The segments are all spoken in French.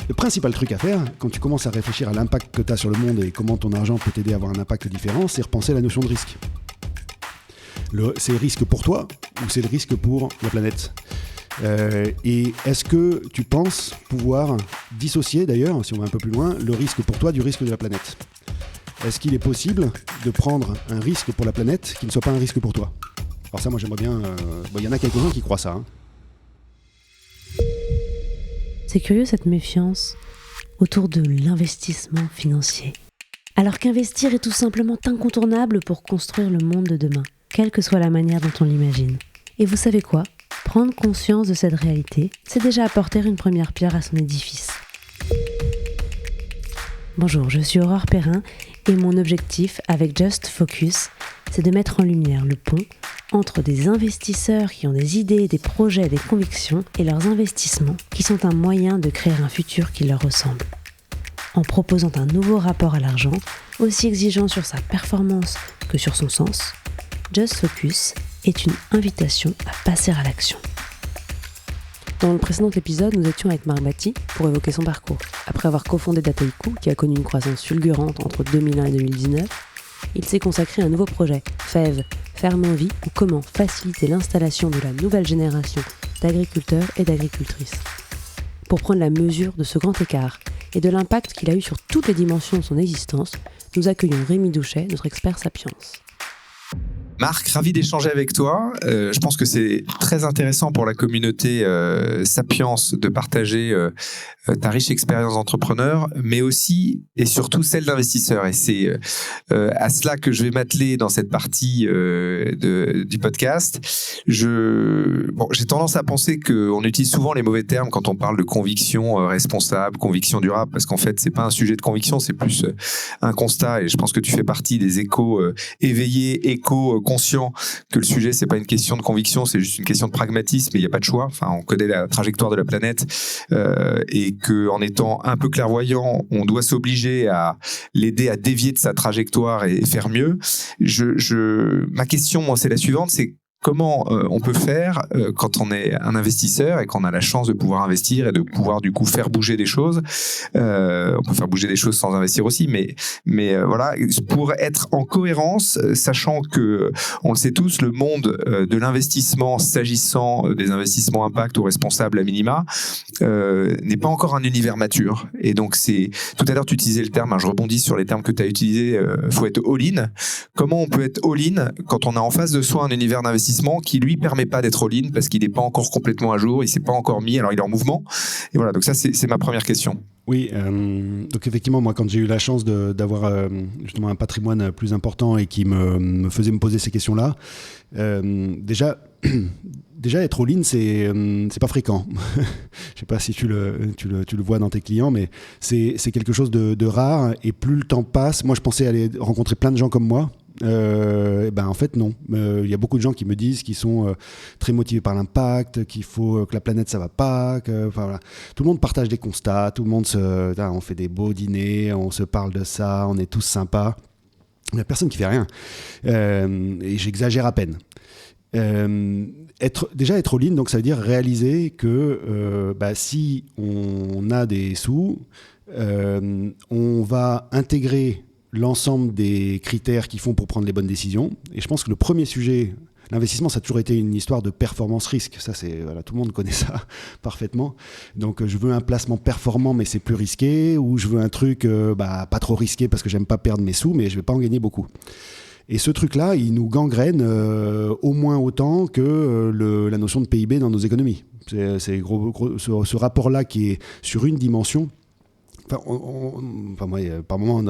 le principal truc à faire, quand tu commences à réfléchir à l'impact que tu as sur le monde et comment ton argent peut t'aider à avoir un impact différent, c'est repenser à la notion de risque. C'est le risque pour toi ou c'est le risque pour la planète ? Et est-ce que tu penses pouvoir dissocier, d'ailleurs, si on va un peu plus loin, le risque pour toi du risque de la planète ? Est-ce qu'il est possible de prendre un risque pour la planète qui ne soit pas un risque pour toi ? Alors ça, moi, j'aimerais bien... il y en a quelques-uns qui croient ça. Hein. C'est curieux cette méfiance autour de l'investissement financier. Alors qu'investir est tout simplement incontournable pour construire le monde de demain, quelle que soit la manière dont on l'imagine. Et vous savez quoi ? Prendre conscience de cette réalité, c'est déjà apporter une première pierre à son édifice. Bonjour, je suis Aurore Perrin et mon objectif avec Just Focus, c'est de mettre en lumière le pont entre des investisseurs qui ont des idées, des projets, des convictions et leurs investissements qui sont un moyen de créer un futur qui leur ressemble. En proposant un nouveau rapport à l'argent, aussi exigeant sur sa performance que sur son sens, Just Focus est une invitation à passer à l'action. Dans le précédent épisode, nous étions avec Marc Batty pour évoquer son parcours. Après avoir cofondé Dataiku, qui a connu une croissance fulgurante entre 2001 et 2019, il s'est consacré à un nouveau projet, FEV, Ferme en Vie, ou comment faciliter l'installation de la nouvelle génération d'agriculteurs et d'agricultrices. Pour prendre la mesure de ce grand écart et de l'impact qu'il a eu sur toutes les dimensions de son existence, nous accueillons Rémi Douchet, notre expert Sapiens. Marc, ravi d'échanger avec toi. Je pense que c'est très intéressant pour la communauté Sapiens de partager ta riche expérience d'entrepreneur, mais aussi et surtout celle d'investisseur. Et c'est à cela que je vais m'atteler dans cette partie du podcast. J'ai tendance à penser qu'on utilise souvent les mauvais termes quand on parle de conviction responsable, conviction durable, parce qu'en fait, c'est pas un sujet de conviction, c'est plus un constat. Et je pense que tu fais partie des échos éveillés, échos conscients que le sujet, c'est pas une question de conviction, c'est juste une question de pragmatisme et il n'y a pas de choix. Enfin, on connaît la trajectoire de la planète et qu'en étant un peu clairvoyant, on doit s'obliger à l'aider à dévier de sa trajectoire et faire mieux. Ma question, moi, c'est la suivante, c'est comment on peut faire quand on est un investisseur et qu'on a la chance de pouvoir investir et de pouvoir du coup faire bouger des choses. On peut faire bouger des choses sans investir aussi, mais voilà, pour être en cohérence, sachant que on le sait tous, le monde de l'investissement, s'agissant des investissements impact ou responsables à minima, n'est pas encore un univers mature. Et donc c'est tout à l'heure tu utilisais le terme, je rebondis sur les termes que tu as utilisés. Faut être all-in. Comment on peut être all-in quand on a en face de soi un univers d'investissement qui lui permet pas d'être all-in parce qu'il n'est pas encore complètement à jour, il s'est pas encore mis, alors il est en mouvement. Et voilà, donc ça c'est ma première question. Oui, donc effectivement, moi, quand j'ai eu la chance d'avoir justement un patrimoine plus important et qui me faisait me poser ces questions-là, déjà être all-in, c'est pas fréquent. Je sais pas si tu le vois dans tes clients, mais c'est quelque chose de rare. Et plus le temps passe, moi, je pensais aller rencontrer plein de gens comme moi. En fait non, y a beaucoup de gens qui me disent qu'ils sont très motivés par l'impact, qu'il faut que la planète ça va pas, voilà. Tout le monde partage des constats, tout le monde on fait des beaux dîners, on se parle de ça, on est tous sympas, il n'y a personne qui fait rien, et j'exagère à peine. Être all-in, donc ça veut dire réaliser que si on a des sous, on va intégrer l'ensemble des critères qu'ils font pour prendre les bonnes décisions. Et je pense que le premier sujet, l'investissement, ça a toujours été une histoire de performance-risque. Ça, tout le monde connaît ça parfaitement. Donc, je veux un placement performant, mais c'est plus risqué. Ou je veux un truc pas trop risqué parce que j'aime pas perdre mes sous, mais je vais pas en gagner beaucoup. Et ce truc-là, il nous gangrène au moins autant que la notion de PIB dans nos économies. C'est ce rapport-là qui est sur une dimension. Par moment,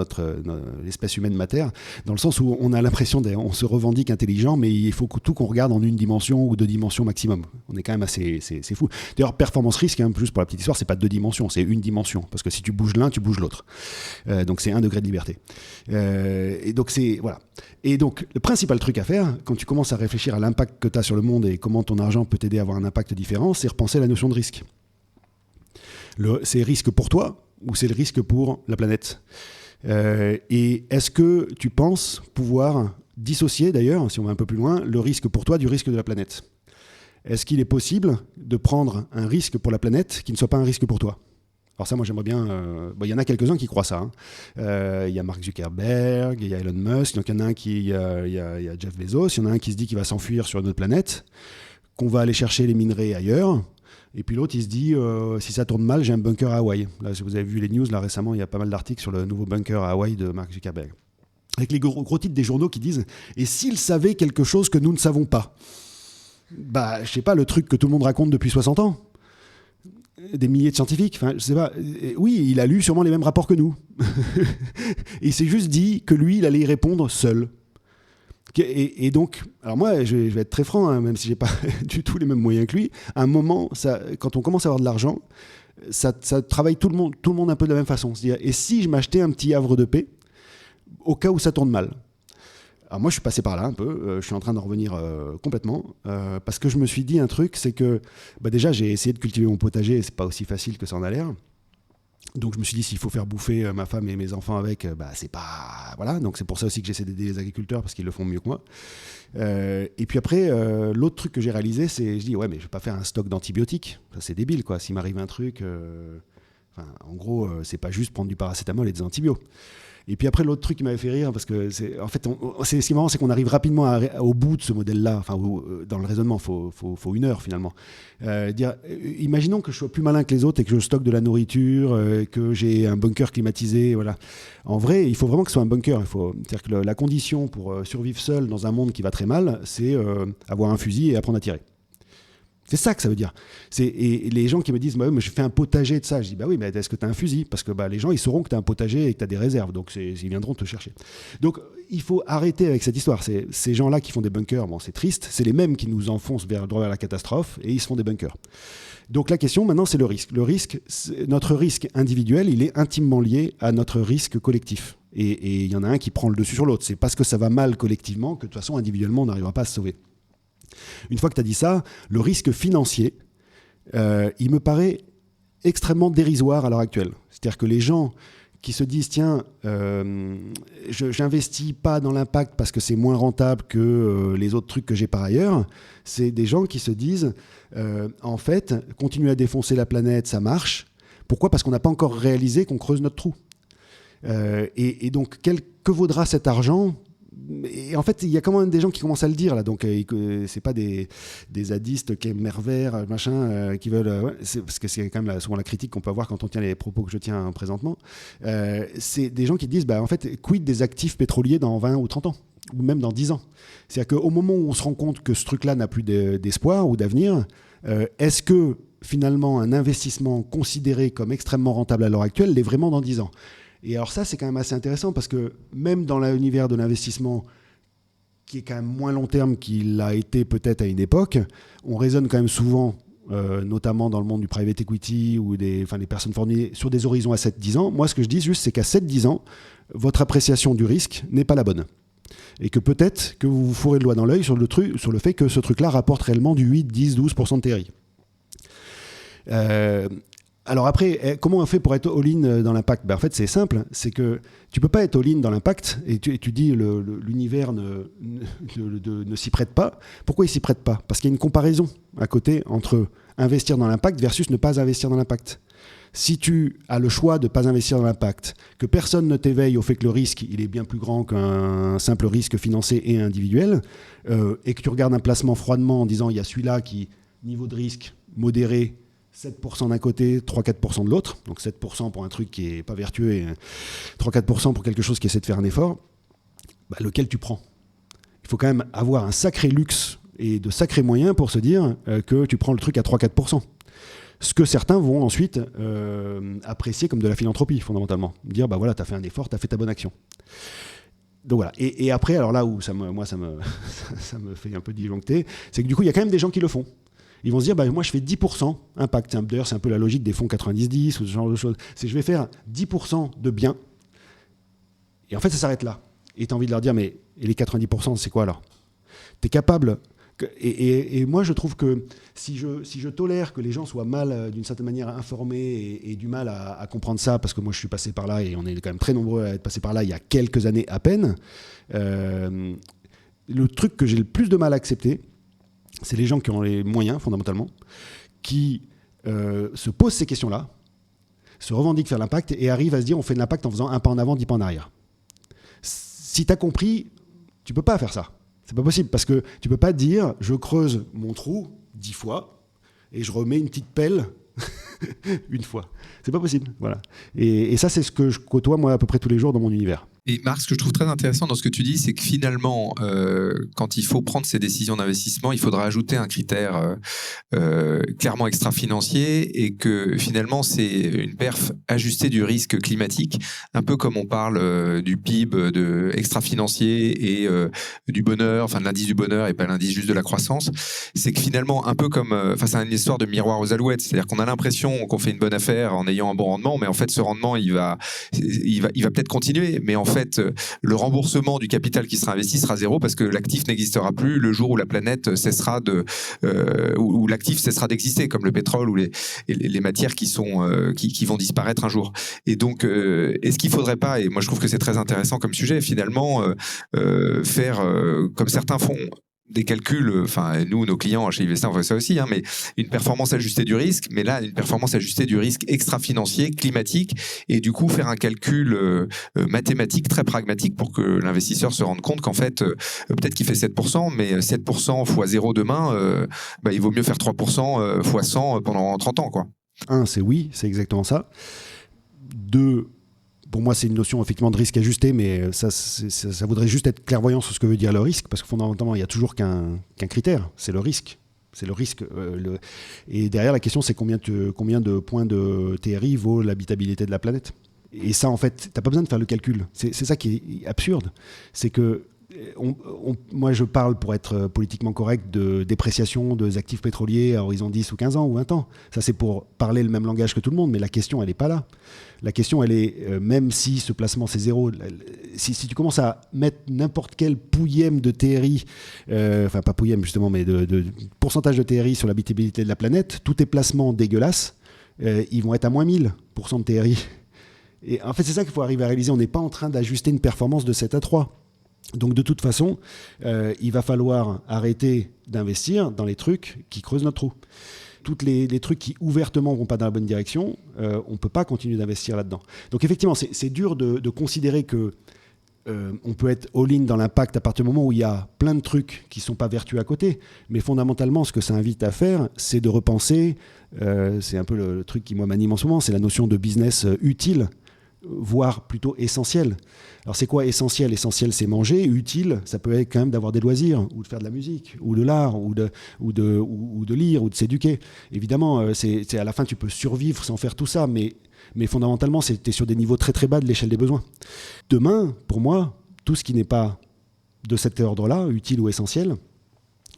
l'espèce humaine m'atterre, dans le sens où on a l'impression on se revendique intelligent, mais il faut tout qu'on regarde en une dimension ou deux dimensions maximum. On est quand même assez, c'est fou. D'ailleurs, performance-risque, plus pour la petite histoire, c'est pas deux dimensions, c'est une dimension, parce que si tu bouges l'un, tu bouges l'autre. Donc c'est 1 degré de liberté. Et donc voilà. Et donc le principal truc à faire, quand tu commences à réfléchir à l'impact que tu as sur le monde et comment ton argent peut t'aider à avoir un impact différent, c'est repenser à la notion de risque. C'est risque pour toi ou c'est le risque pour la planète. Et est-ce que tu penses pouvoir dissocier, d'ailleurs, si on va un peu plus loin, le risque pour toi du risque de la planète ? Est-ce qu'il est possible de prendre un risque pour la planète qui ne soit pas un risque pour toi ? Alors ça, moi, j'aimerais bien... il y en a quelques-uns qui croient ça. Il y a Mark Zuckerberg, il y a Elon Musk, donc il y en a un il y a Jeff Bezos, il y en a un qui se dit qu'il va s'enfuir sur une autre planète, qu'on va aller chercher les minerais ailleurs, et puis l'autre, il se dit, si ça tourne mal, j'ai un bunker à Hawaï. Là, si vous avez vu les news, là, récemment, il y a pas mal d'articles sur le nouveau bunker à Hawaï de Mark Zuckerberg. Avec les gros titres des journaux qui disent « Et s'ils savaient quelque chose que nous ne savons pas ?» Bah, je sais pas, le truc que tout le monde raconte depuis 60 ans. Des milliers de scientifiques, enfin, je sais pas. Oui, il a lu sûrement les mêmes rapports que nous. Et il s'est juste dit que lui, il allait y répondre seul. Et donc, alors moi, je vais être très franc, hein, même si j'ai pas du tout les mêmes moyens que lui. À un moment, quand on commence à avoir de l'argent, ça travaille tout le monde un peu de la même façon. C'est-à-dire, et si je m'achetais un petit havre de paix, au cas où ça tourne mal. Alors moi, je suis passé par là un peu, je suis en train d'en revenir complètement, parce que je me suis dit un truc, c'est que déjà, j'ai essayé de cultiver mon potager, et c'est pas aussi facile que ça en a l'air. Donc je me suis dit, s'il faut faire bouffer ma femme et mes enfants avec, c'est pas... Voilà, donc c'est pour ça aussi que j'essaie d'aider les agriculteurs, parce qu'ils le font mieux que moi. Et puis après, l'autre truc que j'ai réalisé, c'est, je dis, ouais, mais je vais pas faire un stock d'antibiotiques, ça c'est débile, quoi. S'il m'arrive un truc... en gros, c'est pas juste prendre du paracétamol et des antibiotiques. Et puis après, l'autre truc qui m'avait fait rire, parce que ce qui est marrant, c'est qu'on arrive rapidement au bout de ce modèle-là. Enfin, dans le raisonnement, il faut une heure finalement. Imaginons que je sois plus malin que les autres et que je stocke de la nourriture, que j'ai un bunker climatisé. Voilà. En vrai, il faut vraiment que ce soit un bunker. C'est-à-dire que la condition pour survivre seul dans un monde qui va très mal, c'est avoir un fusil et apprendre à tirer. C'est ça que ça veut dire. Et les gens qui me disent, mais je fais un potager de ça. Je dis, oui, mais est-ce que tu as un fusil ? Parce que les gens, ils sauront que tu as un potager et que tu as des réserves. Donc, ils viendront te chercher. Donc, il faut arrêter avec cette histoire. Ces gens-là qui font des bunkers, c'est triste. C'est les mêmes qui nous enfoncent droit vers la catastrophe et ils se font des bunkers. Donc, la question maintenant, c'est le risque. Notre risque individuel, il est intimement lié à notre risque collectif. Et il y en a un qui prend le dessus sur l'autre. C'est parce que ça va mal collectivement que de toute façon, individuellement, on n'arrivera pas à se sauver. Une fois que tu as dit ça, le risque financier, il me paraît extrêmement dérisoire à l'heure actuelle. C'est-à-dire que les gens qui se disent, tiens, j'investis pas dans l'impact parce que c'est moins rentable que les autres trucs que j'ai par ailleurs, c'est des gens qui se disent, en fait, continuer à défoncer la planète, ça marche. Pourquoi ? Parce qu'on n'a pas encore réalisé qu'on creuse notre trou. Et donc, que vaudra cet argent ? Et en fait, il y a quand même des gens qui commencent à le dire là, donc c'est pas des zadistes qui aiment Mervert, qui veulent, parce que c'est quand même souvent la critique qu'on peut avoir quand on tient les propos que je tiens présentement. C'est des gens qui disent, en fait, quid des actifs pétroliers dans 20 ou 30 ans, ou même dans 10 ans. C'est-à-dire qu'au moment où on se rend compte que ce truc-là n'a plus d'espoir ou d'avenir, est-ce que finalement un investissement considéré comme extrêmement rentable à l'heure actuelle l'est vraiment dans 10 ans ? Et alors ça, c'est quand même assez intéressant parce que même dans l'univers de l'investissement, qui est quand même moins long terme qu'il l'a été peut-être à une époque, on raisonne quand même souvent, notamment dans le monde du private equity ou des personnes formées sur des horizons à 7-10 ans. Moi, ce que je dis juste, c'est qu'à 7-10 ans, votre appréciation du risque n'est pas la bonne. Et que peut-être que vous vous fourrez le doigt dans l'œil sur le fait que ce truc-là rapporte réellement du 8, 10, 12% de TRI. Alors après, comment on fait pour être all-in dans l'impact ? En fait, c'est simple, c'est que tu ne peux pas être all-in dans l'impact et tu dis l'univers ne s'y prête pas. Pourquoi il ne s'y prête pas ? Parce qu'il y a une comparaison à côté entre investir dans l'impact versus ne pas investir dans l'impact. Si tu as le choix de ne pas investir dans l'impact, que personne ne t'éveille au fait que le risque il est bien plus grand qu'un simple risque financier et individuel, et que tu regardes un placement froidement en disant il y a celui-là qui, niveau de risque modéré, 7% d'un côté, 3-4% de l'autre, donc 7% pour un truc qui n'est pas vertueux et 3-4% pour quelque chose qui essaie de faire un effort, lequel tu prends ? Il faut quand même avoir un sacré luxe et de sacrés moyens pour se dire que tu prends le truc à 3-4%. Ce que certains vont ensuite apprécier comme de la philanthropie, fondamentalement. Dire, voilà, tu as fait un effort, tu as fait ta bonne action. Donc voilà. Et après, alors là où ça me fait un peu disjoncter, c'est que du coup, il y a quand même des gens qui le font. Ils vont se dire, moi je fais 10% impact. D'ailleurs, c'est un peu la logique des fonds 90-10 ou ce genre de choses. C'est je vais faire 10% de bien. Et en fait, ça s'arrête là. Et tu as envie de leur dire, mais et les 90%, c'est quoi alors ? Tu es capable. Et moi, je trouve que si je tolère que les gens soient mal, d'une certaine manière, informés et du mal à comprendre ça, parce que moi je suis passé par là et on est quand même très nombreux à être passés par là il y a quelques années à peine, le truc que j'ai le plus de mal à accepter, c'est les gens qui ont les moyens, fondamentalement, qui se posent ces questions-là, se revendique faire l'impact et arrive à se dire on fait de l'impact en faisant un pas en avant, 10 pas en arrière. Si tu as compris, tu peux pas faire ça. C'est pas possible parce que tu peux pas dire je creuse mon trou 10 fois et je remets une petite pelle une fois. C'est pas possible. Voilà. Et ça, c'est ce que je côtoie moi à peu près tous les jours dans mon univers. Et Marc, ce que je trouve très intéressant dans ce que tu dis, c'est que finalement, quand il faut prendre ces décisions d'investissement, il faudra ajouter un critère clairement extra-financier et que finalement, c'est une perf ajustée du risque climatique, un peu comme on parle du PIB de extra-financier et du bonheur, enfin de l'indice du bonheur et pas l'indice juste de la croissance. C'est que finalement, un peu comme, c'est une histoire de miroir aux alouettes, c'est-à-dire qu'on a l'impression qu'on fait une bonne affaire en ayant un bon rendement, mais en fait, ce rendement, il va peut-être continuer, mais en fait, le remboursement du capital qui sera investi sera zéro parce que l'actif n'existera plus le jour où la planète cessera où l'actif cessera d'exister, comme le pétrole ou les matières qui vont disparaître un jour. Et donc, est-ce qu'il ne faudrait pas, et moi je trouve que c'est très intéressant comme sujet, finalement, faire comme certains font, des calculs, nous, nos clients chez Ivesta, on fait ça aussi, mais une performance ajustée du risque, mais là, une performance ajustée du risque extra-financier, climatique, et du coup, faire un calcul mathématique très pragmatique pour que l'investisseur se rende compte qu'en fait, peut-être qu'il fait 7%, mais 7% fois 0 demain, il vaut mieux faire 3% fois 100 pendant 30 ans, quoi. C'est oui, c'est exactement ça. 2, pour moi, c'est une notion effectivement de risque ajusté, mais ça voudrait juste être clairvoyant sur ce que veut dire le risque, parce que fondamentalement, il n'y a toujours qu'un critère, c'est le risque. C'est le risque. Et derrière, la question, c'est combien de points de TRI vaut l'habitabilité de la planète. Et ça, en fait, tu n'as pas besoin de faire le calcul. C'est ça qui est absurde. C'est que moi, je parle, pour être politiquement correct, de dépréciation des actifs pétroliers à horizon 10 ou 15 ans ou 20 ans. Ça, c'est pour parler le même langage que tout le monde, mais la question, elle n'est pas là. La question, elle est, même si ce placement, c'est zéro, si tu commences à mettre n'importe quel pouillème de TRI, pas pouillème justement, mais de pourcentage de TRI sur l'habitabilité de la planète, tous tes placements dégueulasses, ils vont être à moins 1000% de TRI. Et en fait, c'est ça qu'il faut arriver à réaliser. On n'est pas en train d'ajuster une performance de 7 à 3. Donc de toute façon, il va falloir arrêter d'investir dans les trucs qui creusent notre trou. Tous les trucs qui ouvertement ne vont pas dans la bonne direction, on ne peut pas continuer d'investir là-dedans. Donc effectivement, c'est dur de considérer que on peut être all-in dans l'impact à partir du moment où il y a plein de trucs qui ne sont pas vertueux à côté. Mais fondamentalement, ce que ça invite à faire, c'est de repenser, c'est un peu le truc qui moi m'anime en ce moment, c'est la notion de business utile, voire plutôt essentiel. Alors c'est quoi essentiel ? Essentiel, c'est manger. Utile, ça peut être quand même d'avoir des loisirs, ou de faire de la musique, ou de l'art, ou de lire, ou de s'éduquer. Évidemment, c'est à la fin, tu peux survivre sans faire tout ça, mais fondamentalement, tu es sur des niveaux très très bas de l'échelle des besoins. Demain, pour moi, tout ce qui n'est pas de cet ordre-là, utile ou essentiel,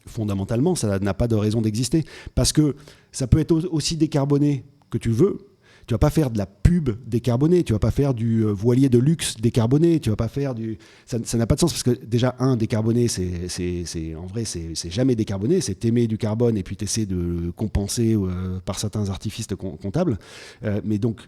fondamentalement, ça n'a pas de raison d'exister. Parce que ça peut être aussi décarboné que tu veux. Tu vas pas faire de la pub décarbonée, tu vas pas faire du voilier de luxe décarboné, tu vas pas faire du... Ça n'a pas de sens parce que déjà, décarboné, en vrai, c'est jamais décarboné, c'est t'aimer du carbone et puis t'essaies de compenser par certains artifices comptables. Mais donc,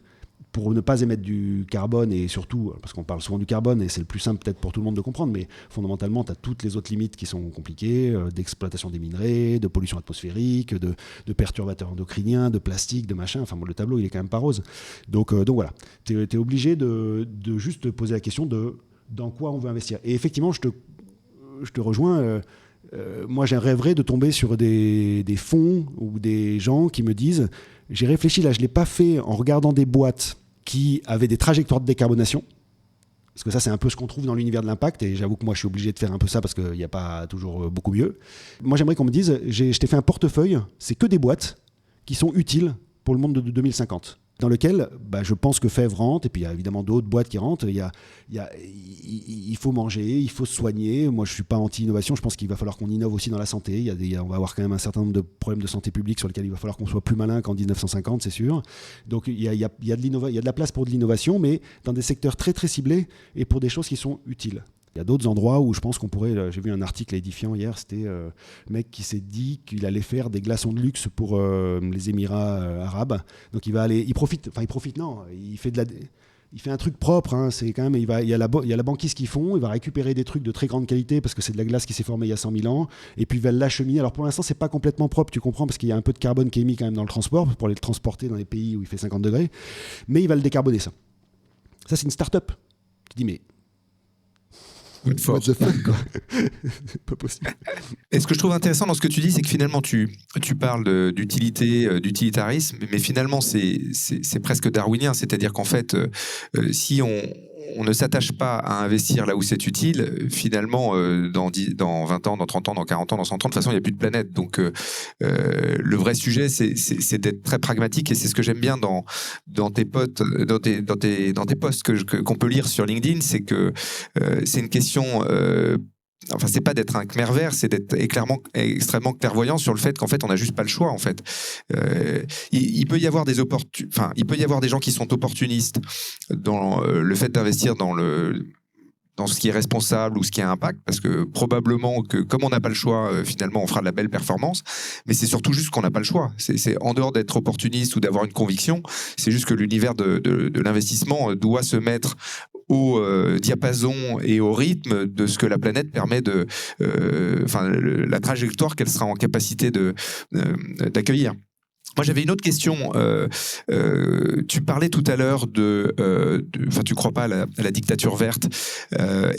pour ne pas émettre du carbone, et surtout, parce qu'on parle souvent du carbone, et c'est le plus simple peut-être pour tout le monde de comprendre, mais fondamentalement, tu as toutes les autres limites qui sont compliquées, d'exploitation des minerais, de pollution atmosphérique, de perturbateurs endocriniens, de plastique, de machin, le tableau, il est quand même pas rose. Donc voilà, tu es obligé de juste te poser la question de dans quoi on veut investir. Et effectivement, je te rejoins... moi, j'ai rêverais de tomber sur des fonds ou des gens qui me disent j'ai réfléchi, là, je ne l'ai pas fait en regardant des boîtes qui avaient des trajectoires de décarbonation, parce que ça, c'est un peu ce qu'on trouve dans l'univers de l'impact, et j'avoue que moi, je suis obligé de faire un peu ça parce qu'il n'y a pas toujours beaucoup mieux. Moi, j'aimerais qu'on me dise je t'ai fait un portefeuille, c'est que des boîtes qui sont utiles pour le monde de 2050. Dans lequel je pense que Fèvre rentre, et puis il y a évidemment d'autres boîtes qui rentrent. Il faut manger, il faut se soigner. Moi, je ne suis pas anti-innovation, je pense qu'il va falloir qu'on innove aussi dans la santé. On va avoir quand même un certain nombre de problèmes de santé publique sur lesquels il va falloir qu'on soit plus malin qu'en 1950, c'est sûr. Donc il y a de la place pour de l'innovation, mais dans des secteurs très très ciblés et pour des choses qui sont utiles. Il y a d'autres endroits où je pense qu'on pourrait... J'ai vu un article édifiant hier, c'était le mec qui s'est dit qu'il allait faire des glaçons de luxe pour les Émirats arabes. Donc il va aller... Il profite, non, il fait de la... il fait un truc propre, hein, c'est quand même, il y a la banquise qu'ils font, il va récupérer des trucs de très grande qualité parce que c'est de la glace qui s'est formée il y a 100 000 ans, et puis il va l'acheminer. Alors pour l'instant, c'est pas complètement propre, tu comprends, parce qu'il y a un peu de carbone qui est mis quand même dans le transport pour aller le transporter dans les pays où il fait 50 degrés, mais il va le décarboner, ça. Ça, c'est une start-up. Tu dis, mais what the fuck, quoi. C'est pas possible. Et ce que je trouve intéressant dans ce que tu dis, c'est que finalement, tu parles d'utilité, d'utilitarisme, mais finalement, c'est presque darwinien. C'est-à-dire qu'en fait, si on ne s'attache pas à investir là où c'est utile, finalement, dans 20 ans, dans 30 ans, dans 40 ans, dans 100 ans, de toute façon, il n'y a plus de planète. Donc, le vrai sujet, c'est d'être très pragmatique, et c'est ce que j'aime bien dans tes posts qu'on peut lire sur LinkedIn, c'est que c'est une question. Enfin, c'est pas d'être un Khmer vert, c'est d'être extrêmement clairvoyant sur le fait qu'en fait, on n'a juste pas le choix. En fait, il peut y avoir des gens qui sont opportunistes dans le fait d'investir dans ce qui est responsable ou ce qui a impact, parce que probablement que comme on n'a pas le choix, finalement on fera de la belle performance, mais c'est surtout juste qu'on n'a pas le choix. C'est en dehors d'être opportuniste ou d'avoir une conviction, c'est juste que l'univers de l'investissement doit se mettre au diapason et au rythme de ce que la planète permet la trajectoire qu'elle sera en capacité d'accueillir. Moi, j'avais une autre question. Tu parlais tout à l'heure tu crois pas à la dictature verte, mais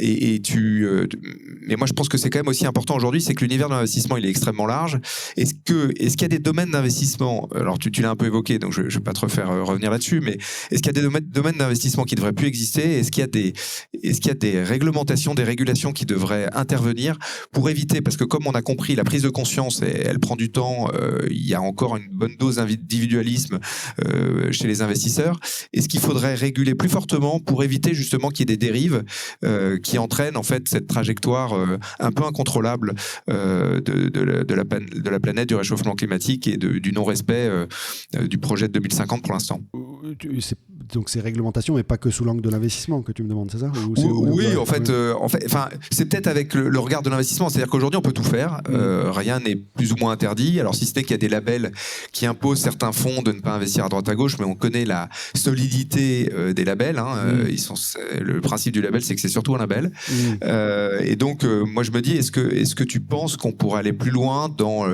moi, je pense que c'est quand même aussi important aujourd'hui, c'est que l'univers de l'investissement, il est extrêmement large. Est-ce qu'il y a des domaines d'investissement, alors tu l'as un peu évoqué, donc je vais pas te refaire revenir là-dessus, mais est-ce qu'il y a des domaines d'investissement qui devraient plus exister? Est-ce qu'il y a des réglementations, des régulations qui devraient intervenir pour éviter, parce que comme on a compris, la prise de conscience, elle prend du temps, il y a encore une bonne dose d'individualisme chez les investisseurs. Est-ce qu'il faudrait réguler plus fortement pour éviter justement qu'il y ait des dérives qui entraînent en fait cette trajectoire un peu incontrôlable de la planète, du réchauffement climatique et du non-respect du projet de 2050 pour l'instant? Donc c'est réglementation, mais pas que sous l'angle de l'investissement que tu me demandes, c'est ça? Oui, en fait, c'est peut-être avec le regard de l'investissement. C'est-à-dire qu'aujourd'hui, on peut tout faire. Rien n'est plus ou moins interdit. Alors, si ce n'est qu'il y a des labels qui imposent certains fonds de ne pas investir à droite à gauche, mais on connaît la solidité des labels. Le principe du label, c'est que c'est surtout un label. Et donc, moi, je me dis, est-ce que tu penses qu'on pourrait aller plus loin dans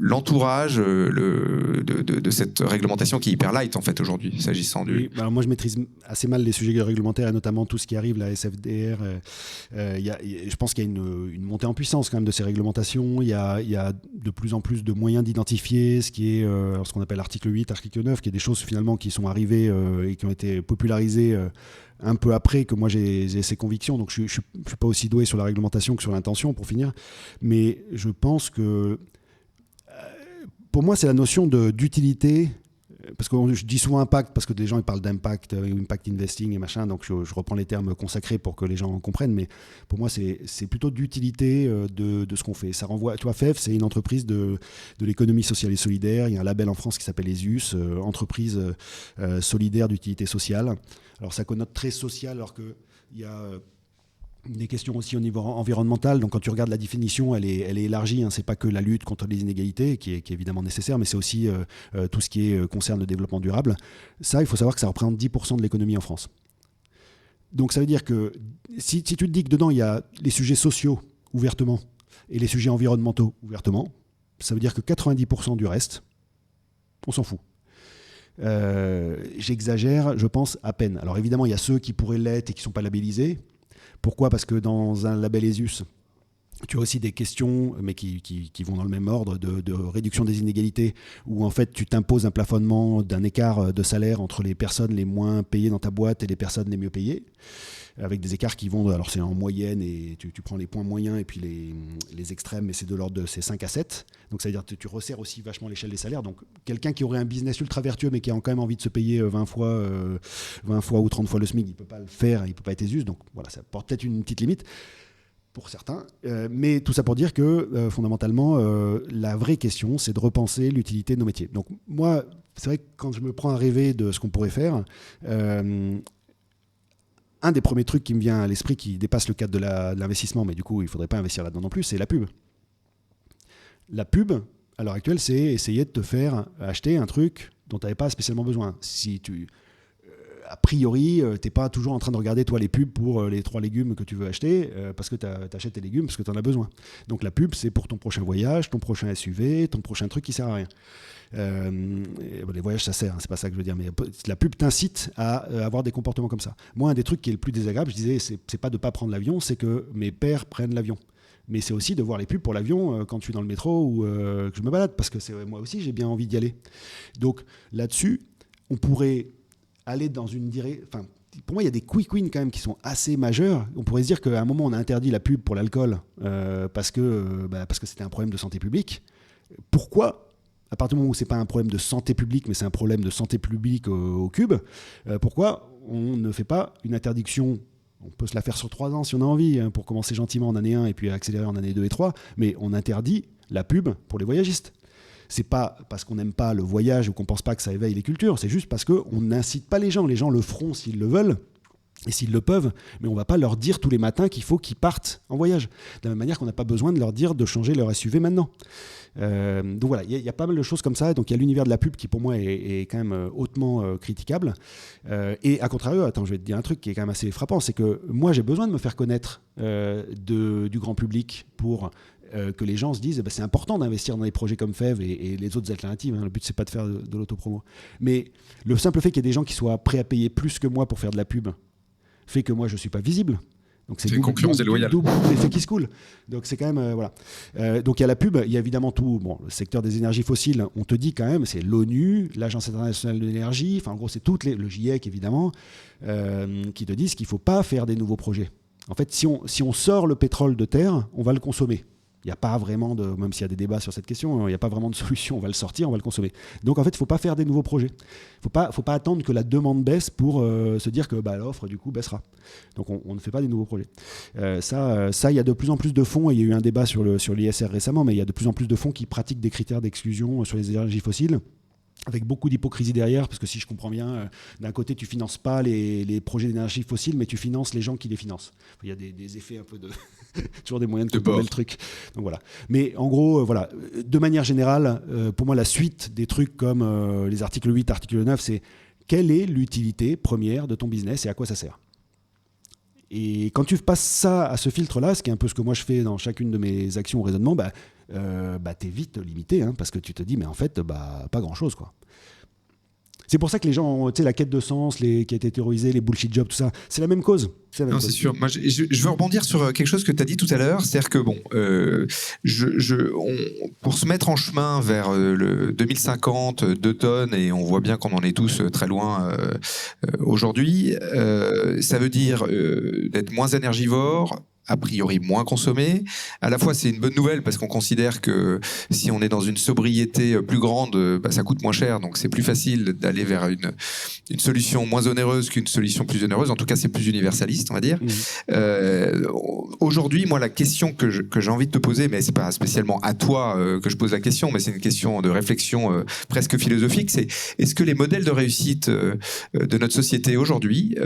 l'entourage de cette réglementation qui est hyper light en fait aujourd'hui, s'agissant du... Oui, alors moi je maîtrise assez mal les sujets réglementaires et notamment tout ce qui arrive, la SFDR. Je pense qu'il y a une montée en puissance quand même de ces réglementations. Il y a de plus en plus de moyens d'identifier ce qui est ce qu'on appelle l'article 8, article 9, qui est des choses finalement qui sont arrivées et qui ont été popularisées un peu après que moi j'ai ces convictions. Donc je ne suis pas aussi doué sur la réglementation que sur l'intention, pour finir. Mais je pense que pour moi, c'est la notion d'utilité, parce que je dis souvent impact, parce que les gens ils parlent d'impact, impact investing et machin, donc je reprends les termes consacrés pour que les gens comprennent, mais pour moi, c'est plutôt d'utilité de ce qu'on fait. Ça renvoie, tu vois, FEF, c'est une entreprise de l'économie sociale et solidaire. Il y a un label en France qui s'appelle ESUS, entreprise solidaire d'utilité sociale. Alors ça connote très social, alors qu'il y a... des questions aussi au niveau environnemental. Donc quand tu regardes la définition, elle est élargie. Hein. C'est pas que la lutte contre les inégalités qui est évidemment nécessaire, mais c'est aussi tout ce qui concerne le développement durable. Ça, il faut savoir que ça représente 10% de l'économie en France. Donc ça veut dire que si tu te dis que dedans il y a les sujets sociaux ouvertement et les sujets environnementaux ouvertement, ça veut dire que 90% du reste, on s'en fout. J'exagère, je pense, à peine. Alors évidemment, il y a ceux qui pourraient l'être et qui ne sont pas labellisés. Pourquoi ? Parce que dans un label ESUS, tu as aussi des questions, mais qui vont dans le même ordre, de réduction des inégalités, où en fait tu t'imposes un plafonnement d'un écart de salaire entre les personnes les moins payées dans ta boîte et les personnes les mieux payées, avec des écarts qui vont, alors c'est en moyenne, et tu prends les points moyens et puis les extrêmes, et c'est de l'ordre de 5 à 7. Donc ça veut dire que tu resserres aussi vachement l'échelle des salaires. Donc quelqu'un qui aurait un business ultra vertueux, mais qui a quand même envie de se payer 20 fois ou 30 fois le SMIC, il ne peut pas le faire, il ne peut pas être ESUS. Donc voilà, ça porte peut-être une petite limite pour certains. Mais tout ça pour dire que fondamentalement, la vraie question, c'est de repenser l'utilité de nos métiers. Donc moi, c'est vrai que quand je me prends à rêver de ce qu'on pourrait faire, un des premiers trucs qui me vient à l'esprit, qui dépasse le cadre de l'investissement, mais du coup, il ne faudrait pas investir là-dedans non plus, c'est la pub. La pub, à l'heure actuelle, c'est essayer de te faire acheter un truc dont tu n'avais pas spécialement besoin. Si tu a priori, t'es pas toujours en train de regarder toi les pubs pour les 3 légumes que tu veux acheter parce que t'achètes tes légumes parce que t'en as besoin. Donc la pub, c'est pour ton prochain voyage, ton prochain SUV, ton prochain truc qui sert à rien. Les voyages, ça sert, hein, c'est pas ça que je veux dire, mais la pub t'incite à avoir des comportements comme ça. Moi, un des trucs qui est le plus désagréable, je disais, c'est pas de pas prendre l'avion, c'est que mes pères prennent l'avion. Mais c'est aussi de voir les pubs pour l'avion quand je suis dans le métro ou que je me balade, parce que moi aussi, j'ai bien envie d'y aller. Donc là-dessus, on pourrait aller dans une direction. Enfin, pour moi, il y a des quick wins quand même qui sont assez majeurs. On pourrait se dire qu'à un moment, on a interdit la pub pour l'alcool parce que c'était un problème de santé publique. Pourquoi, à partir du moment où c'est pas un problème de santé publique, mais c'est un problème de santé publique au cube, pourquoi on ne fait pas une interdiction? On peut se la faire sur 3 ans si on a envie, hein, pour commencer gentiment en année 1 et puis accélérer en année 2 et 3, mais on interdit la pub pour les voyagistes. C'est pas parce qu'on n'aime pas le voyage ou qu'on pense pas que ça éveille les cultures, c'est juste parce qu'on n'incite pas les gens. Les gens le feront s'ils le veulent et s'ils le peuvent, mais on va pas leur dire tous les matins qu'il faut qu'ils partent en voyage. De la même manière qu'on n'a pas besoin de leur dire de changer leur SUV maintenant. Donc voilà, il y a pas mal de choses comme ça. Donc il y a l'univers de la pub qui pour moi est quand même hautement critiquable. Et à contrario, attends, je vais te dire un truc qui est quand même assez frappant, c'est que moi j'ai besoin de me faire connaître du grand public pour que les gens se disent c'est important d'investir dans des projets comme FEV et les autres alternatives. Hein. Le but c'est pas de faire de l'autopromo. Mais le simple fait qu'il y ait des gens qui soient prêts à payer plus que moi pour faire de la pub fait que moi je suis pas visible. Donc c'est une concurrence déloyale. Double l'effet qui se coule. Donc c'est quand même voilà. Donc il y a la pub, il y a évidemment tout. Bon, le secteur des énergies fossiles, on te dit quand même, c'est l'ONU, l'Agence internationale de l'énergie. Enfin en gros c'est le GIEC évidemment, qui te disent qu'il faut pas faire des nouveaux projets. En fait, si on sort le pétrole de terre, on va le consommer. Il n'y a pas vraiment même s'il y a des débats sur cette question, il n'y a pas vraiment de solution. On va le sortir, on va le consommer. Donc en fait, il ne faut pas faire des nouveaux projets. Il ne faut pas attendre que la demande baisse pour se dire que l'offre, du coup, baissera. Donc on ne fait pas des nouveaux projets. Ça, il y a de plus en plus de fonds, et il y a eu un débat sur l'ISR récemment, mais il y a de plus en plus de fonds qui pratiquent des critères d'exclusion sur les énergies fossiles, avec beaucoup d'hypocrisie derrière, parce que si je comprends bien, d'un côté, tu finances pas les projets d'énergie fossile, mais tu finances les gens qui les financent. Il y a des effets un peu de... toujours des moyens de contourner le truc. Donc voilà. Mais en gros, voilà. De manière générale, pour moi, la suite des trucs comme les articles 8, article 9, c'est quelle est l'utilité première de ton business et à quoi ça sert. Et quand tu passes ça à ce filtre-là, ce qui est un peu ce que moi je fais dans chacune de mes actions ou raisonnements, t'es vite limité, hein, parce que tu te dis, mais en fait, pas grand-chose, quoi. C'est pour ça que les gens, tu sais, la quête de sens, qui a été théorisée, les bullshit jobs, tout ça, c'est la même cause. Non, c'est sûr. Moi, je veux rebondir sur quelque chose que tu as dit tout à l'heure, c'est-à-dire que pour se mettre en chemin vers le 2050, 2 tonnes, et on voit bien qu'on en est tous très loin aujourd'hui, ça veut dire d'être moins énergivore, a priori moins consommé. À la fois, c'est une bonne nouvelle parce qu'on considère que si on est dans une sobriété plus grande, ça coûte moins cher, donc c'est plus facile d'aller vers une solution moins onéreuse qu'une solution plus onéreuse. En tout cas, c'est plus universaliste, on va dire. Aujourd'hui, moi, la question que j'ai envie de te poser, mais c'est pas spécialement à toi que je pose la question, mais c'est une question de réflexion presque philosophique, c'est est-ce que les modèles de réussite de notre société aujourd'hui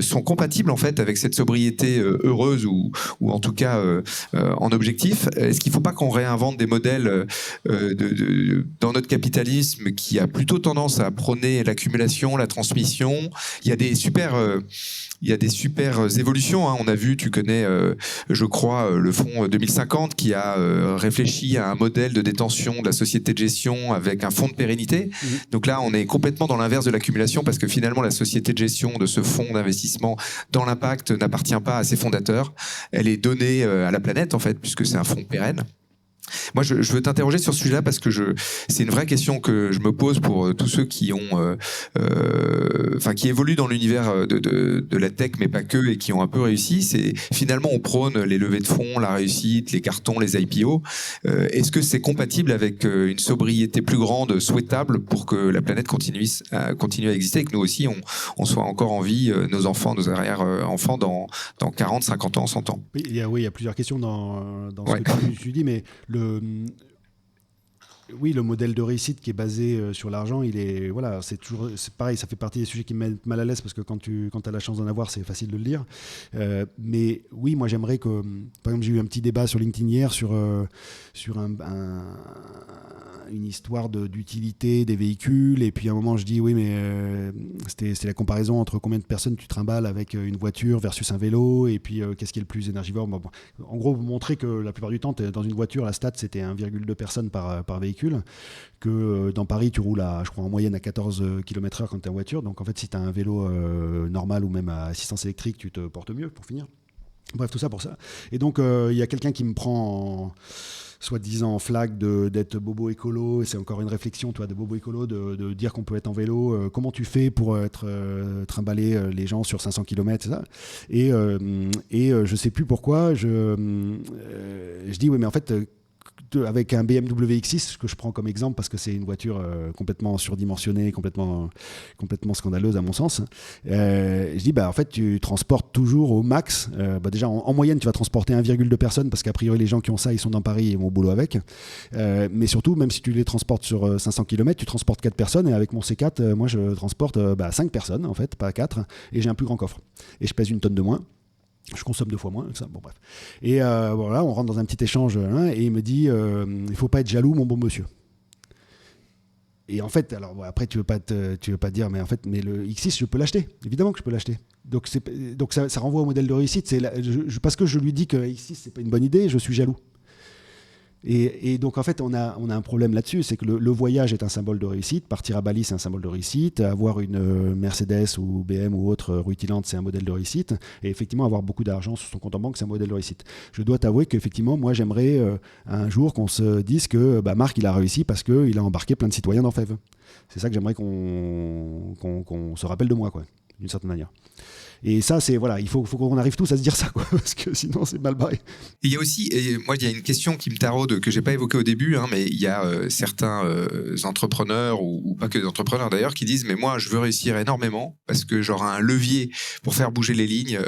sont compatibles en fait avec cette sobriété heureuse ou en tout cas en objectif? Est-ce qu'il ne faut pas qu'on réinvente des modèles dans notre capitalisme qui a plutôt tendance à prôner l'accumulation, la transmission? Il y a des super évolutions, hein. On a vu, tu connais, je crois, le fonds 2050 qui a réfléchi à un modèle de détention de la société de gestion avec un fonds de pérennité. Donc là, on est complètement dans l'inverse de l'accumulation parce que finalement, la société de gestion de ce fonds d'investissement dans l'impact n'appartient pas à ses fondateurs. Elle est donnée à la planète, en fait, puisque c'est un fonds pérenne. Moi, je veux t'interroger sur ce sujet-là parce que c'est une vraie question que je me pose pour tous ceux qui qui évoluent dans l'univers de la tech, mais pas que, et qui ont un peu réussi. C'est finalement, on prône les levées de fonds, la réussite, les cartons, les IPO. Est-ce que c'est compatible avec une sobriété plus grande, souhaitable, pour que la planète continue à exister et que nous aussi, on soit encore en vie, nos enfants, nos arrière-enfants, dans 40, 50 ans, 100 ans? Oui, il y a plusieurs questions dans ce que tu dis, mais Oui, le modèle de réussite qui est basé sur l'argent, c'est pareil, ça fait partie des sujets qui me mettent mal à l'aise parce que quand tu as la chance d'en avoir, c'est facile de le lire. Mais oui, moi j'aimerais que, par exemple, j'ai eu un petit débat sur LinkedIn hier sur une histoire d'utilité des véhicules, et puis à un moment je dis oui, mais c'était la comparaison entre combien de personnes tu trimbales avec une voiture versus un vélo, et puis qu'est-ce qui est le plus énergivore. Bon. En gros, vous montrez que la plupart du temps, dans une voiture, la stat c'était 1,2 personnes par véhicule, que dans Paris tu roules je crois en moyenne à 14 km/h quand tu es en voiture, donc en fait si tu as un vélo normal ou même à assistance électrique, tu te portes mieux pour finir. Bref, tout ça pour ça. Et donc il y a quelqu'un qui me prend soi-disant en flag d'être bobo écolo, et c'est encore une réflexion, toi, de bobo écolo, de dire qu'on peut être en vélo, comment tu fais pour trimballer les gens sur 500 km, c'est ça. Et je sais plus pourquoi, je dis oui, mais en fait, avec un BMW X6 que je prends comme exemple parce que c'est une voiture complètement surdimensionnée, complètement scandaleuse à mon sens, je dis en fait tu transportes toujours au max, déjà en moyenne tu vas transporter 1,2 personnes parce qu'a priori les gens qui ont ça ils sont dans Paris et vont au boulot avec, mais surtout même si tu les transportes sur 500 km tu transportes 4 personnes, et avec mon C4 moi je transporte 5 personnes en fait, pas 4, et j'ai un plus grand coffre et je pèse 1 tonne de moins. Je consomme 2 fois moins, ça. Bon bref. Et voilà, on rentre dans un petit échange, et il me dit il faut pas être jaloux, mon bon monsieur. Et en fait, alors après tu veux pas dire, mais en fait, mais le X6 je peux l'acheter, évidemment que je peux l'acheter. Donc ça renvoie au modèle de réussite. Parce que je lui dis que X6 c'est pas une bonne idée, je suis jaloux. Et donc en fait on a un problème là-dessus, c'est que le voyage est un symbole de réussite, partir à Bali c'est un symbole de réussite, avoir une Mercedes ou BM ou autre rutilante c'est un modèle de réussite, et effectivement avoir beaucoup d'argent sur son compte en banque c'est un modèle de réussite. Je dois t'avouer qu'effectivement moi j'aimerais un jour qu'on se dise que Marc il a réussi parce qu'il a embarqué plein de citoyens dans FEV. C'est ça que j'aimerais qu'on se rappelle de moi, quoi, d'une certaine manière. Et ça, il faut qu'on arrive tous à se dire ça, quoi, parce que sinon c'est mal barré. Il y a aussi, moi il y a une question qui me taraude, que j'ai pas évoquée au début, mais il y a certains entrepreneurs, ou pas que des entrepreneurs d'ailleurs, qui disent mais moi je veux réussir énormément parce que j'aurai un levier pour faire bouger les lignes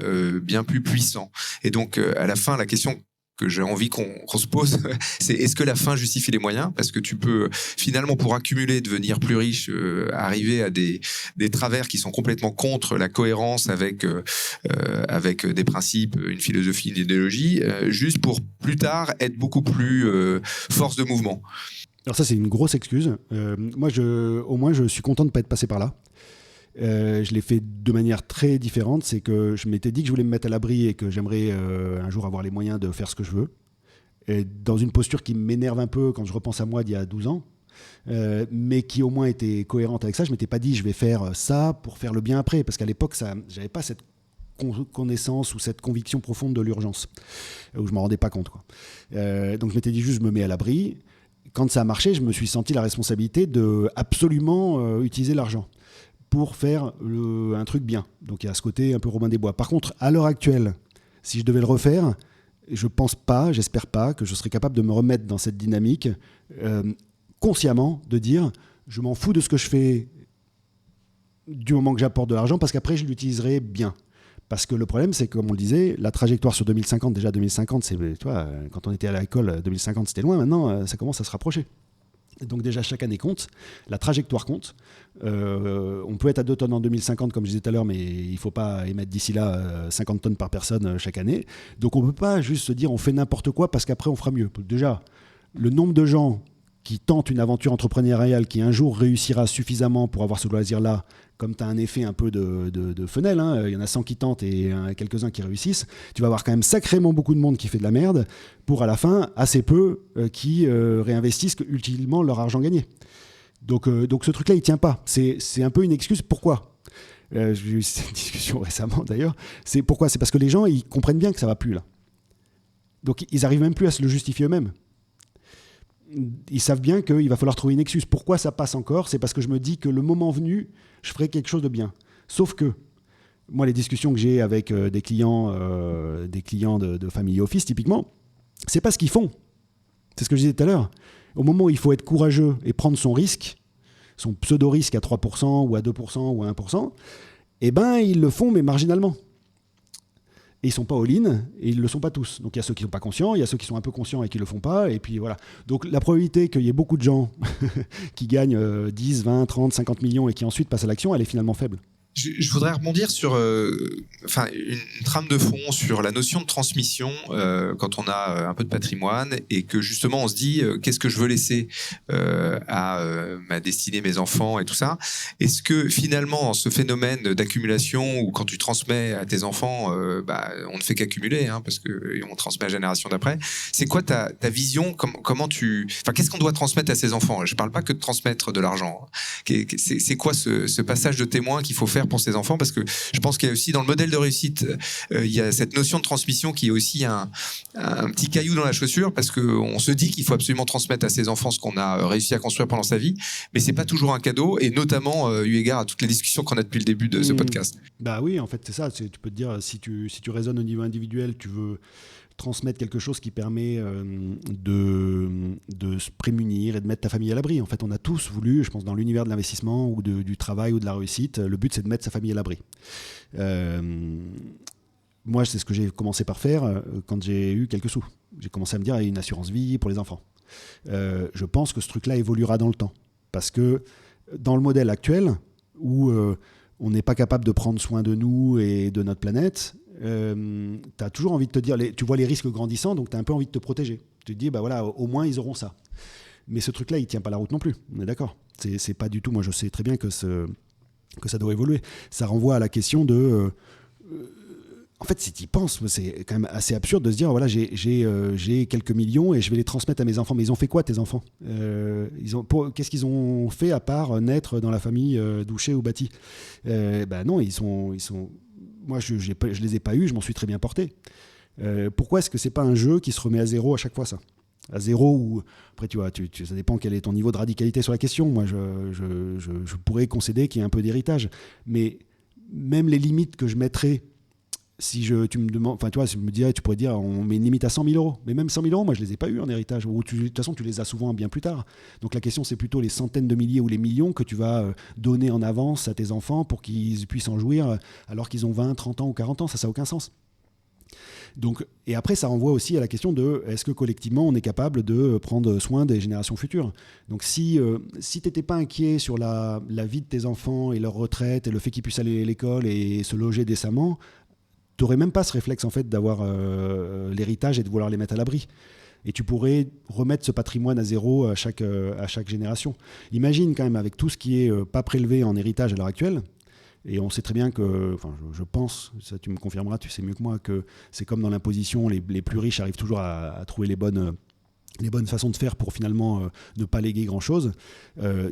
bien plus puissant. Et donc à la fin, la question que j'ai envie qu'on se pose, c'est est-ce que la fin justifie les moyens? Parce que tu peux finalement, pour accumuler, devenir plus riche, arriver à des travers qui sont complètement contre la cohérence avec des principes, une philosophie, une idéologie, juste pour plus tard être beaucoup plus force de mouvement. Alors ça c'est une grosse excuse. Moi au moins je suis content de ne pas être passé par là. Je l'ai fait de manière très différente, c'est que je m'étais dit que je voulais me mettre à l'abri et que j'aimerais un jour avoir les moyens de faire ce que je veux, et dans une posture qui m'énerve un peu quand je repense à moi d'il y a 12 ans, mais qui au moins était cohérente avec ça. Je m'étais pas dit je vais faire ça pour faire le bien après, parce qu'à l'époque j'avais pas cette connaissance ou cette conviction profonde de l'urgence, où je m'en rendais pas compte, quoi. Donc je m'étais dit juste je me mets à l'abri. Quand ça a marché, je me suis senti la responsabilité de absolument utiliser l'argent pour faire un truc bien. Donc il y a ce côté un peu Robin des Bois. Par contre, à l'heure actuelle, si je devais le refaire, je pense pas, j'espère pas, que je serais capable de me remettre dans cette dynamique consciemment, de dire je m'en fous de ce que je fais du moment que j'apporte de l'argent, parce qu'après je l'utiliserai bien. Parce que le problème, c'est que, comme on le disait, la trajectoire sur 2050, déjà 2050, tu vois, quand on était à l'école, 2050 c'était loin, maintenant ça commence à se rapprocher. Donc déjà chaque année compte, la trajectoire compte. On peut être à 2 tonnes en 2050 comme je disais tout à l'heure, mais il ne faut pas émettre d'ici là 50 tonnes par personne chaque année. Donc on ne peut pas juste se dire on fait n'importe quoi parce qu'après on fera mieux. Déjà, le nombre de gens qui tentent une aventure entrepreneuriale qui un jour réussira suffisamment pour avoir ce loisir-là, comme tu as un effet un peu de Fenel, il y en a 100 qui tentent et quelques-uns qui réussissent, tu vas avoir quand même sacrément beaucoup de monde qui fait de la merde pour à la fin assez peu qui réinvestissent utilement leur argent gagné. Donc ce truc-là, il tient pas. C'est un peu une excuse. Pourquoi ? J'ai eu cette discussion récemment d'ailleurs. C'est pourquoi ? C'est parce que les gens, ils comprennent bien que ça va plus là. Donc ils arrivent même plus à se le justifier eux-mêmes. Ils savent bien qu'il va falloir trouver une excuse. Pourquoi ça passe encore ? C'est parce que je me dis que le moment venu, je ferai quelque chose de bien. Sauf que, moi, les discussions que j'ai avec des clients de Family Office, typiquement, c'est pas ce qu'ils font. C'est ce que je disais tout à l'heure. Au moment où il faut être courageux et prendre son risque, son pseudo-risque à 3% ou à 2% ou à 1%, eh ben, ils le font, mais marginalement. et ils sont pas all-in, et ils le sont pas tous. Donc il y a ceux qui sont pas conscients, il y a ceux qui sont un peu conscients et qui le font pas, et puis voilà. Donc la probabilité qu'il y ait beaucoup de gens qui gagnent 10, 20, 30, 50 millions et qui ensuite passent à l'action, elle est finalement faible. Je voudrais rebondir sur une trame de fond sur la notion de transmission quand on a un peu de patrimoine et que justement on se dit qu'est-ce que je veux laisser à ma destinée, mes enfants et tout ça. Est-ce que finalement ce phénomène d'accumulation où quand tu transmets à tes enfants, on ne fait qu'accumuler parce que on transmet à la génération d'après. C'est quoi ta vision, qu'est-ce qu'on doit transmettre à ses enfants? Je ne parle pas que de transmettre de l'argent. C'est quoi ce passage de témoin qu'il faut faire pour ses enfants, parce que je pense qu'il y a aussi dans le modèle de réussite, il y a cette notion de transmission qui est aussi un petit caillou dans la chaussure, parce qu'on se dit qu'il faut absolument transmettre à ses enfants ce qu'on a réussi à construire pendant sa vie, mais c'est pas toujours un cadeau, et notamment eu égard à toutes les discussions qu'on a depuis le début de ce podcast. Bah oui, en fait c'est ça, tu peux te dire, si tu raisonnes au niveau individuel, tu veux transmettre quelque chose qui permet de se prémunir et de mettre ta famille à l'abri. En fait, on a tous voulu, je pense, dans l'univers de l'investissement ou du travail ou de la réussite, le but, c'est de mettre sa famille à l'abri. Moi, c'est ce que j'ai commencé par faire quand j'ai eu quelques sous. J'ai commencé à me dire, une assurance vie pour les enfants. Je pense que ce truc-là évoluera dans le temps. Parce que dans le modèle actuel, où on n'est pas capable de prendre soin de nous et de notre planète, tu as toujours envie de te dire, tu vois les risques grandissant, donc tu as un peu envie de te protéger. Tu te dis, au moins ils auront ça. Mais ce truc-là, il tient pas la route non plus, on est d'accord. C'est pas du tout, moi je sais très bien que ça doit évoluer. Ça renvoie à la question de... en fait, si tu y penses, c'est quand même assez absurde de se dire, j'ai quelques millions et je vais les transmettre à mes enfants. Mais ils ont fait quoi, tes enfants? Qu'est-ce qu'ils ont fait à part naître dans la famille douchée ou bâtie? Non, ils sont... Moi, je les ai pas eus, je m'en suis très bien porté. Pourquoi est-ce que c'est pas un jeu qui se remet à zéro à chaque fois, ça? À zéro, ou après, tu vois, ça dépend quel est ton niveau de radicalité sur la question. Moi, je pourrais concéder qu'il y ait un peu d'héritage. Mais même les limites que je mettrais, si tu me demandes, enfin, tu vois, si je me dirais, tu pourrais dire, on met une limite à 100 000 euros. Mais même 100 000 euros, moi, je les ai pas eu en héritage. Ou de toute façon, tu les as souvent bien plus tard. Donc la question, c'est plutôt les centaines de milliers ou les millions que tu vas donner en avance à tes enfants pour qu'ils puissent en jouir alors qu'ils ont 20, 30 ans ou 40 ans. Ça n'a aucun sens. Donc, et après, ça renvoie aussi à la question de est-ce que collectivement, on est capable de prendre soin des générations futures? Donc, si tu n'étais pas inquiet sur la vie de tes enfants et leur retraite et le fait qu'ils puissent aller à l'école et se loger décemment, tu n'aurais même pas ce réflexe en fait d'avoir l'héritage et de vouloir les mettre à l'abri. Et tu pourrais remettre ce patrimoine à zéro à chaque génération. Imagine quand même avec tout ce qui est pas prélevé en héritage à l'heure actuelle. Et on sait très bien que, enfin, je pense, ça tu me confirmeras, tu sais mieux que moi, que c'est comme dans l'imposition, les plus riches arrivent toujours à trouver les bonnes façons de faire pour finalement ne pas léguer grand-chose.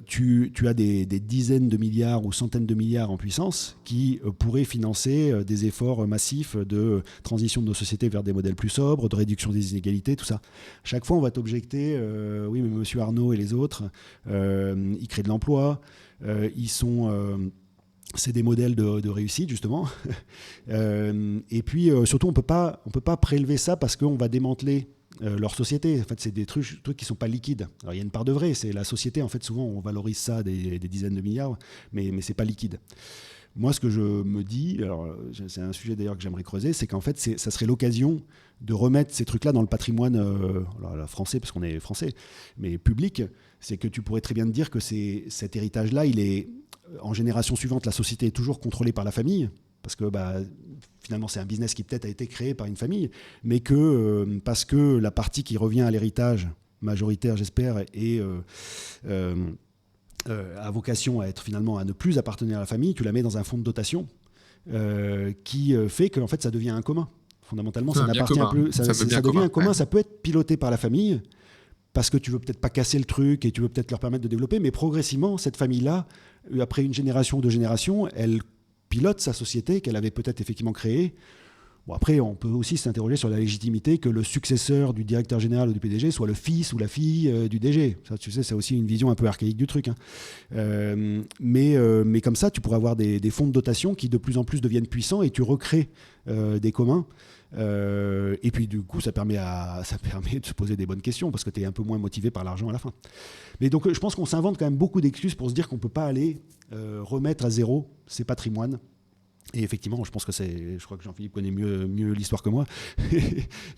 Tu as des dizaines de milliards ou centaines de milliards en puissance qui pourraient financer des efforts massifs de transition de nos sociétés vers des modèles plus sobres, de réduction des inégalités, tout ça. Chaque fois, on va t'objecter, oui, mais monsieur Arnaud et les autres, ils créent de l'emploi, ils sont... c'est des modèles de réussite, justement. Et puis, surtout, on peut pas prélever ça parce qu'on va démanteler leur société. En fait, c'est des trucs qui ne sont pas liquides. Alors, il y a une part de vrai. C'est la société, en fait, souvent, on valorise ça des dizaines de milliards, mais ce n'est pas liquide. Moi, ce que je me dis, alors, c'est un sujet d'ailleurs que j'aimerais creuser, c'est qu'en fait, ça serait l'occasion de remettre ces trucs-là dans le patrimoine français, parce qu'on est français, mais public. C'est que tu pourrais très bien te dire que cet héritage-là, il est... En génération suivante, la société est toujours contrôlée par la famille, parce que finalement, c'est un business qui peut-être a été créé par une famille, mais que parce que la partie qui revient à l'héritage majoritaire, j'espère, a vocation à être finalement à ne plus appartenir à la famille, tu la mets dans un fonds de dotation qui fait que en fait, ça devient un commun. Fondamentalement, ça n'appartient plus. Ça devient un commun. Ouais. Ça peut être piloté par la famille, parce que tu veux peut-être pas casser le truc et tu veux peut-être leur permettre de développer, mais progressivement, cette famille-là, après une génération ou deux générations, elle pilote sa société qu'elle avait peut-être effectivement créée. Bon, après, on peut aussi s'interroger sur la légitimité que le successeur du directeur général ou du PDG soit le fils ou la fille du DG. Ça, tu sais, c'est aussi une vision un peu archaïque du truc. Mais comme ça, tu pourrais avoir des fonds de dotation qui de plus en plus deviennent puissants et tu recrées des communs. Et puis du coup ça permet de se poser des bonnes questions parce que tu es un peu moins motivé par l'argent à la fin. Mais donc je pense qu'on s'invente quand même beaucoup d'excuses pour se dire qu'on ne peut pas aller remettre à zéro ces patrimoines Et effectivement, je crois que Jean-Philippe connaît mieux l'histoire que moi.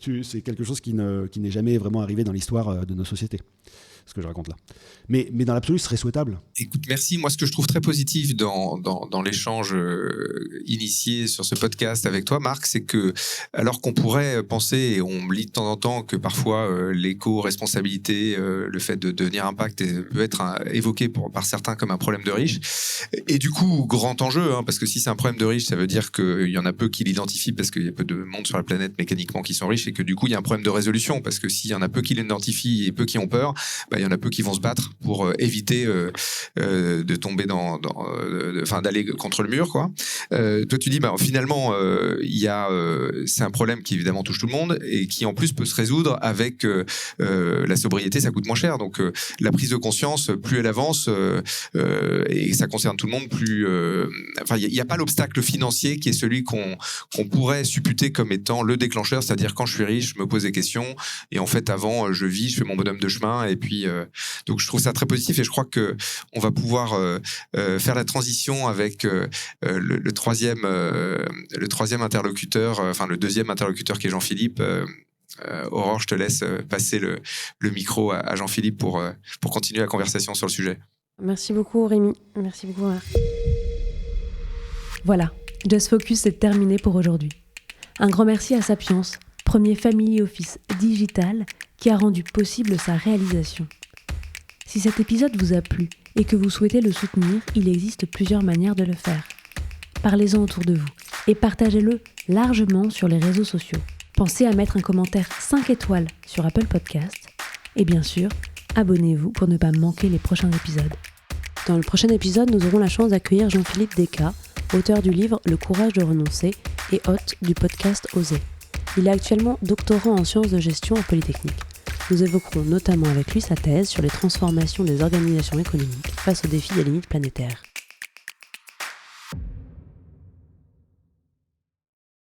C'est quelque chose qui n'est jamais vraiment arrivé dans l'histoire de nos sociétés, ce que je raconte là. Mais dans l'absolu, ce serait souhaitable. Écoute, merci. Moi, ce que je trouve très positif dans l'échange initié sur ce podcast avec toi, Marc, c'est que, alors qu'on pourrait penser, et on me lit de temps en temps, que parfois l'éco-responsabilité, le fait de devenir impact peut être évoqué par certains comme un problème de riches. Et du coup, grand enjeu, hein, parce que si c'est un problème de riches, ça veut dire qu'il y en a peu qui l'identifient parce qu'il y a peu de monde sur la planète mécaniquement qui sont riches, et que du coup, il y a un problème de résolution, parce que s'il y en a peu qui l'identifient et peu qui ont peur, il y en a peu qui vont se battre pour éviter de tomber d'aller contre le mur, quoi. Toi, tu dis, finalement, c'est un problème qui évidemment touche tout le monde et qui en plus peut se résoudre avec la sobriété, ça coûte moins cher. Donc, la prise de conscience, plus elle avance, et ça concerne tout le monde, plus. Il n'y a pas l'obstacle financier qui est celui qu'on pourrait supputer comme étant le déclencheur, c'est-à-dire quand je suis riche, je me pose des questions et en fait, avant, je vis, je fais mon bonhomme de chemin et puis. Donc, je trouve ça très positif et je crois que on va pouvoir faire la transition avec le troisième interlocuteur, le deuxième interlocuteur qui est Jean-Philippe. Aurore, je te laisse passer le micro à Jean-Philippe pour continuer la conversation sur le sujet. Merci beaucoup Rémi, merci beaucoup Marc. Voilà, Just Focus c'est terminé pour aujourd'hui. Un grand merci à Sapiens, premier family office digital qui a rendu possible sa réalisation. Si cet épisode vous a plu et que vous souhaitez le soutenir, il existe plusieurs manières de le faire. Parlez-en autour de vous et partagez-le largement sur les réseaux sociaux. Pensez à mettre un commentaire 5 étoiles sur Apple Podcast et bien sûr, abonnez-vous pour ne pas manquer les prochains épisodes. Dans le prochain épisode, nous aurons la chance d'accueillir Jean-Philippe Descas, auteur du livre Le courage de renoncer et hôte du podcast Oser. Il est actuellement doctorant en sciences de gestion à Polytechnique. Nous évoquerons notamment avec lui sa thèse sur les transformations des organisations économiques face aux défis des limites planétaires.